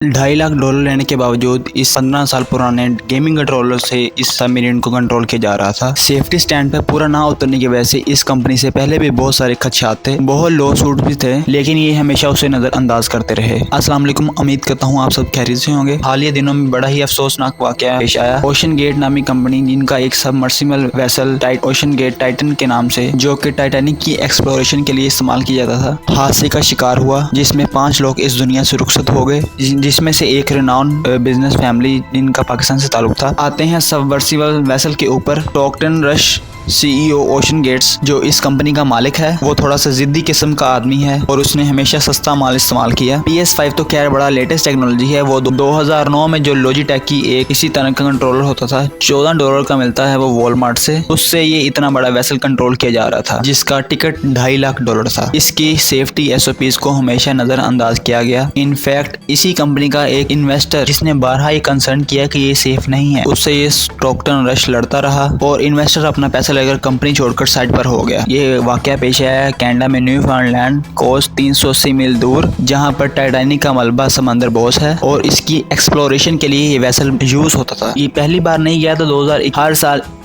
$2.5 लाख लेने के बावजूद इस 15 साल पुराने गेमिंग कंट्रोलर से इस सबमरीन को कंट्रोल किया जा रहा था। सेफ्टी स्टैंड पर पूरा ना उतरने की वजह से इस कंपनी से पहले भी बहुत सारे खदशात थे, बहुत लो सूट भी थे, लेकिन ये हमेशा उसे नजरअंदाज करते रहे। अस्सलाम वालेकुम, उम्मीद करता हूँ आप सब खैरियत से होंगे। हालिया दिनों में बड़ा ही अफसोसनाक वाकया पेश आया। ओशन गेट नामी कंपनी, जिनका एक submersible vessel OceanGate Titan के नाम से, जो कि टाइटैनिक की एक्सप्लोरेशन के लिए इस्तेमाल किया जाता था, हादसे का शिकार हुआ, जिसमें 5 लोग इस दुनिया से रुखसत हो गए, जिसमें से एक रेनाउंड बिजनेस फैमिली जिनका पाकिस्तान से ताल्लुक था। आते हैं सबमर्सिबल वेसल के ऊपर। Stockton Rush CEO OceanGate, जो इस कंपनी का मालिक है, वो थोड़ा सा जिद्दी किस्म का आदमी है और उसने हमेशा सस्ता माल इस्तेमाल किया। PS5 तो खैर बड़ा लेटेस्ट टेक्नोलॉजी है। वो 2009 में जो लॉजिटेक की एक इसी तरह का कंट्रोलर होता था, $14 का मिलता है वो वॉलमार्ट से, उससे ये इतना बड़ा वेसल कंट्रोल किया जा रहा था, जिसका टिकट $2.5 लाख था। इसकी सेफ्टी SOPs को हमेशा नजरअंदाज किया गया। इनफैक्ट इसी कंपनी का एक इन्वेस्टर, जिसने बारहा ये कंसर्न किया कि ये सेफ नहीं है, उससे ये स्टॉकटन रश लड़ता रहा और इन्वेस्टर अपना पैसा लेकर कंपनी छोड़कर साइड पर हो गया। ये वाकया पेश आया है कनाडा में, न्यूफाउंडलैंड कोस्ट 380 मील दूर, जहां पर टाइटैनिक का मलबा समंदर बोस है और इसकी एक्सप्लोरेशन के लिए ये वेसल यूज होता था। ये पहली बार नहीं गया, तो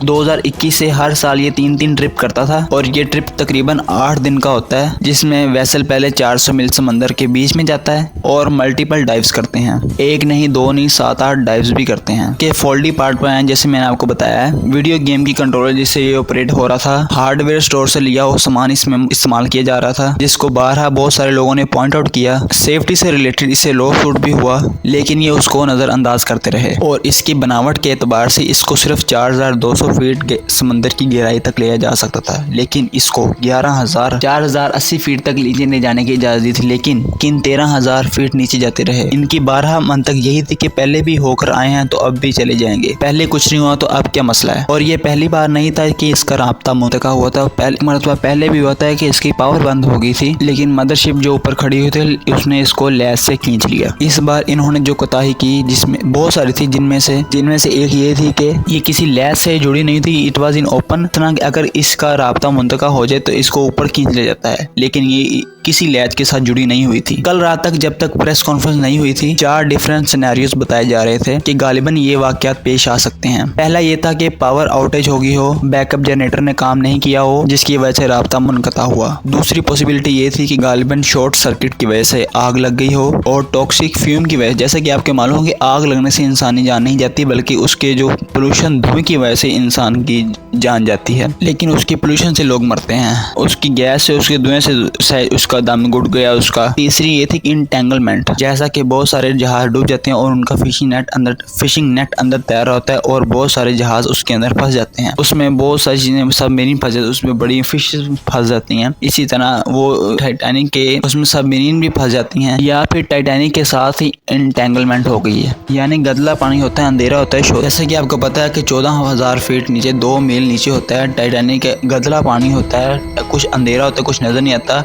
2021 से हर साल ये 3 ट्रिप करता था और ये ट्रिप तकरीबन 8 दिन का होता है, जिसमें वेसल पहले 400 मील समंदर के बीच में जाता है और मल्टीपल डाइव्स करते हैं। एक नहीं, 2 नहीं, 7-8 डाइव्स भी करते हैं। के फोल्डी पार्ट पर आए, जैसे मैंने आपको बताया है, वीडियो गेम की कंट्रोलर जिससे ये ऑपरेट हो रहा था, हार्डवेयर स्टोर से लिया हुआ सामान इसमें इस्तेमाल किया जा रहा था, जिसको बारहा बहुत सारे लोगों ने पॉइंट आउट किया। सेफ्टी से रिलेटेड इसे लो शूट भी हुआ, लेकिन ये उसको नजरअंदाज करते रहे और इसकी बनावट के एतबार से इसको सिर्फ 4200 फीट समंदर की गहराई तक ले जा सकता था, लेकिन इसको 4080 फीट तक नीचे ले जाने की इजाजत दी थी, लेकिन 13,000 फीट नीचे जाते रहे। इनकी 12 मंतक यही थी कि पहले भी होकर आए हैं तो अब भी चले जाएंगे, पहले कुछ नहीं हुआ तो अब क्या मसला है। और ये पहली बार नहीं था कि इसका राब्ता मुंतका हुआ था, पहले भी हुआ था कि इसकी पावर बंद हो गई थी, लेकिन मदरशिप जो ऊपर खड़ी हुई थी उसने इसको लैस से खींच लिया। इस बार इन्होंने जो कोताही की, जिसमें बहुत सारी थी, जिनमें से एक ये थी कि ये किसी लैस से जुड़ी नहीं थी, इट वाज इन ओपन। अगर इसका राब्ता मुंतका हो जाए तो इसको ऊपर खींच लिया जाता है, लेकिन ये किसी लैच के साथ जुड़ी नहीं हुई थी। कल रात तक जब तक प्रेस कॉन्फ्रेंस नहीं हुई थी, 4 डिफरेंट सिनेरियोस बताए जा रहे थे कि गालिबन ये वाकयात पेश आ सकते हैं। पहला ये था कि पावर आउटेज हो गई हो, बैकअप जनरेटर ने काम नहीं किया हो, जिसकी वजह से राब्ता मुनक़ता हुआ। दूसरी पॉसिबिलिटी ये थी कि गालिबन शॉर्ट सर्किट की वजह से आग लग गई हो और टॉक्सिक फ्यूम की वजह, जैसे कि आपके मालूम हो कि आग लगने से इंसानी जान नहीं जाती, बल्कि उसके जो पोल्यूशन धुएं की वजह से इंसान की जान जाती है, लेकिन उसकी पोल्यूशन से लोग मरते हैं, उसकी गैस से, उसके धुएं से उसका दम घुट गया उसका। तीसरी ये थी इंटेंगलमेंट, जैसा कि बहुत सारे जहाज डूब जाते हैं और उनका फिशिंग नेट अंदर तैयार होता है और बहुत सारे जहाज उसके अंदर फंस जाते हैं, उसमें बहुत सारी चीजें सबमरीन फंस जाती है, उसमें बड़ी फिश फंस जाती हैं। इसी तरह वो टाइटैनिक के उसमें सबमरीन भी फंस जाती हैं, या फिर टाइटैनिक के साथ ही इंटेंगलमेंट हो गई है, यानी गदला पानी होता है, अंधेरा होता है। जैसे कि आपको पता है कि 14,000 फीट नीचे, 2 मील नीचे होता है टाइटैनिक, गदला पानी होता है, कुछ अंधेरा होता है, कुछ नजर नहीं आता।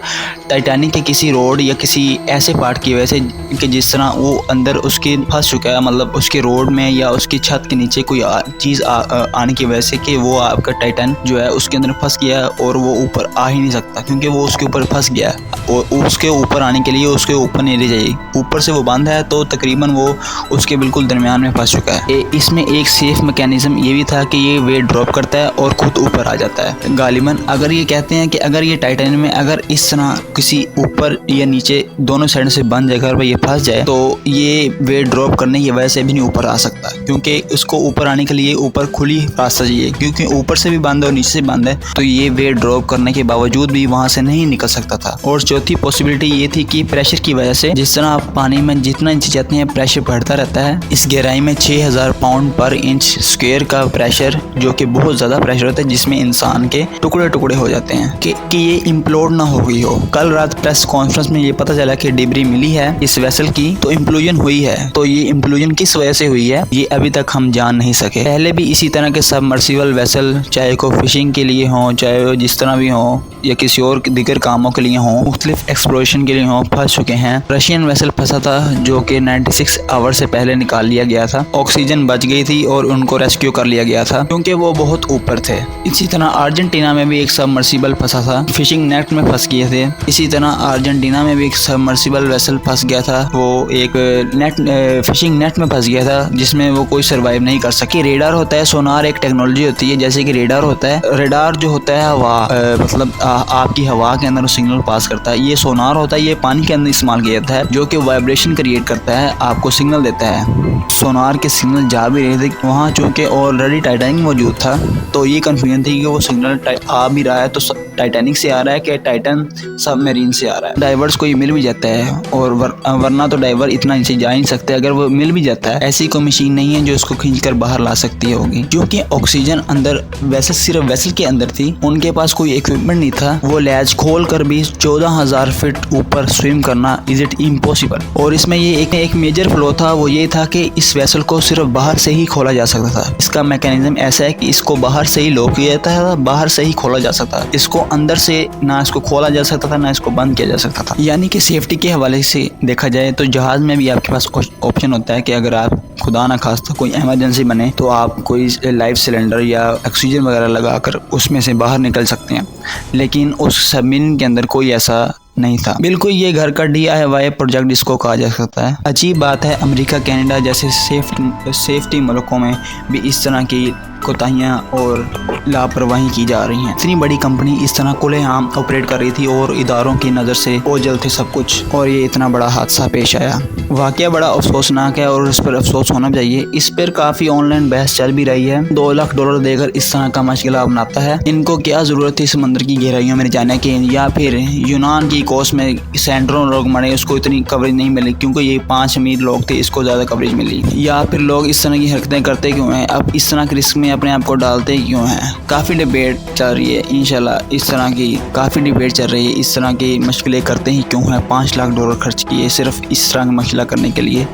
टाइटैनिक के किसी रोड या किसी ऐसे पार्ट की वजह से कि जिस तरह वो अंदर उसके फंस चुका है, मतलब उसके रोड में या उसकी छत के नीचे कोई चीज़ आने की वजह से कि वो आपका टाइटन जो है उसके अंदर फंस गया और वो ऊपर आ ही नहीं सकता, क्योंकि वो उसके ऊपर फंस गया और उसके ऊपर आने के लिए उसके ऊपर नहीं ले जाएगी, ऊपर से वो बंद है तो तकरीबन वो उसके बिल्कुल दरमियान में फंस चुका है। इसमें एक सेफ मैकेनिज्म ये भी था कि ये वेट ड्रॉप करता है और खुद ऊपर आ जाता है गालिबन। अगर ये कहते हैं कि अगर ये टाइटन में अगर इस तरह किसी ऊपर या नीचे दोनों साइड से बंद जगह पर ये फंस जाए तो ये वेट ड्रॉप करने की वजह से भी नहीं ऊपर आ सकता, क्योंकि उसको ऊपर आने के लिए ऊपर खुली रास्ता चाहिए, क्योंकि ऊपर से भी बंद है और नीचे से बंद है, तो ये वेट ड्रॉप करने के बावजूद भी वहां से नहीं निकल सकता था। और चौथी पॉसिबिलिटी ये थी कि प्रेशर की वजह से, जिस तरह आप पानी में जितना नीचे जाते हैं प्रेशर बढ़ता रहता है, इस गहराई में 6000 पाउंड पर इंच स्क्वायर का प्रेशर, जो कि बहुत ज्यादा प्रेशर होता है, जिसमें इंसान के टुकड़े टुकड़े हो जाते हैं कि ये इम्प्लोड ना हो गई हो। कल रात प्रेस कॉन्फ्रेंस में ये पता चला कि डिब्री मिली है इस वेसल की, तो इम्प्लोजन हुई है, तो ये इम्प्लोजन किस वजह से हुई है ये अभी तक हम जान नहीं सके। पहले भी इसी तरह के सबमर्सिबल वेसल, चाहे को फिशिंग के लिए हो, चाहे वो जिस तरह भी हो या किसी और दीगर कामों के लिए हो, मुख्तलिफ एक्सप्लोरेशन के लिए हो, फंस चुके हैं। रशियन वेसल फंसा था जो कि 96 आवर से पहले निकाल लिया गया था, ऑक्सीजन बच गई थी और उनको रेस्क्यू कर लिया गया था क्योंकि वो बहुत ऊपर थे। इसी तरह अर्जेंटीना में भी एक सबमर्सिबल फंसा था, फिशिंग नेट में फंस गए थे। इसी तरह अर्जेंटीना में भी एक सबमर्सिबल वेसल फंस गया था, वो एक फिशिंग नेट में फंस गया था जिसमें वो कोई सर्वाइव नहीं कर सके। रेडार होता है, सोनार एक टेक्नोलॉजी होती है, जैसे कि रेडार होता है। रेडार जो होता है हवा मतलब आपकी हवा के अंदर सिग्नल पास करता है। ये सोनार होता है, ये पानी के अंदर इस्तेमाल किया जाता है, जो कि वाइब्रेशन क्रिएट करता है, आपको सिग्नल देता है। सोनार के सिग्नल जा भी रहे थे वहाँ, चूँकि ऑलरेडी टाइटैनिक मौजूद था, तो ये कन्फ्यूजन थी कि वो सिग्नल आ भी रहा है तो टाइटैनिक से आ रहा है कि टाइटन सबमरीन से आ रहा है। डाइवर्स को ये मिल भी जाता है, और वरना तो डाइवर इतना नीचे जा नहीं सकते। अगर वो मिल भी जाता है, ऐसी कोई मशीन नहीं है जो उसको खींचकर बाहर ला सकती होगी, क्योंकि ऑक्सीजन अंदर वैसे सिर्फ वेसल के अंदर थी, उनके पास कोई इक्विपमेंट नहीं था। वो लैज खोल कर भी 14,000 फीट ऊपर स्विम करना इज इट इम्पॉसिबल। और इसमें ये एक मेजर फ्लॉ था, वो ये था कि इस वेसल को सिर्फ बाहर से ही खोला जा सकता था। इसका मैकेनिज्म ऐसा है कि इसको बाहर से ही लॉक किया जाता है, बाहर से ही खोला जा सकता है। इसको अंदर से ना इसको खोला जा सकता था, ना इसको बंद किया जा सकता था। यानी कि सेफ्टी के हवाले से देखा जाए तो जहाज में भी आपके पास ऑप्शन होता है कि अगर आप खुदा ना खास्ता कोई इमरजेंसी बने तो आप कोई लाइफ सिलेंडर या ऑक्सीजन वगैरह लगाकर उसमें से बाहर निकल सकते हैं, लेकिन उस सबमरीन के अंदर कोई ऐसा नहीं था। बिल्कुल ये घर का DIY प्रोजेक्ट इसको कहा जा सकता है। अजीब बात है, अमेरिका, कनाडा जैसे सेफ्टी मुल्कों में भी इस तरह की कोताहियाँ और लापरवाही की जा रही हैं। इतनी बड़ी कंपनी इस तरह खुलेआम ऑपरेट कर रही थी और इदारों की नज़र से ओझल थे सब कुछ, और ये इतना बड़ा हादसा पेश आया। वाकया बड़ा अफसोसनाक है और इस पर अफसोस होना चाहिए। इस पर काफ़ी ऑनलाइन बहस चल भी रही है। $2 लाख देकर इस तरह का मशगला बनाता है, इनको क्या ज़रूरत थी समंदर की गहराइयों में जाने की, या फिर यूनान की कोस्ट में सेंटरों लोग मरे, उसको इतनी कवरेज नहीं मिली क्योंकि ये 5 अमीर लोग थे, इसको ज़्यादा कवरेज मिली, या फिर लोग इस तरह की हरकतें करते क्यों हैं, अब इस तरह के रिस्क में अपने आप को डालते क्यों हैं। काफ़ी डिबेट चल रही है। इंशाल्लाह इस तरह की काफ़ी डिबेट चल रही है, इस तरह की मशगलें करते ही क्यों हैं। $5 लाख खर्च किए सिर्फ इस तरह का मशगला करने के लिए,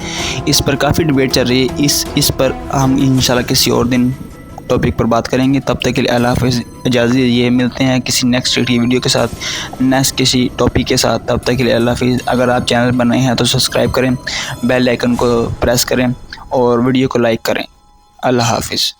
इस पर काफ़ी डिबेट चल रही है। इस पर हम इंशाल्लाह किसी और दिन टॉपिक पर बात करेंगे। तब तक के लिए अल्लाह हाफ़िज़, इजाज़त दीजिए। मिलते हैं किसी नेक्स्ट वीडियो के साथ, नेक्स्ट किसी टॉपिक के साथ। तब तक के लिए अल्लाह हाफ़िज़। अगर आप चैनल पर नए हैं तो सब्सक्राइब करें, बेल आइकन को प्रेस करें और वीडियो को लाइक करें। अल्लाह हाफ़िज़।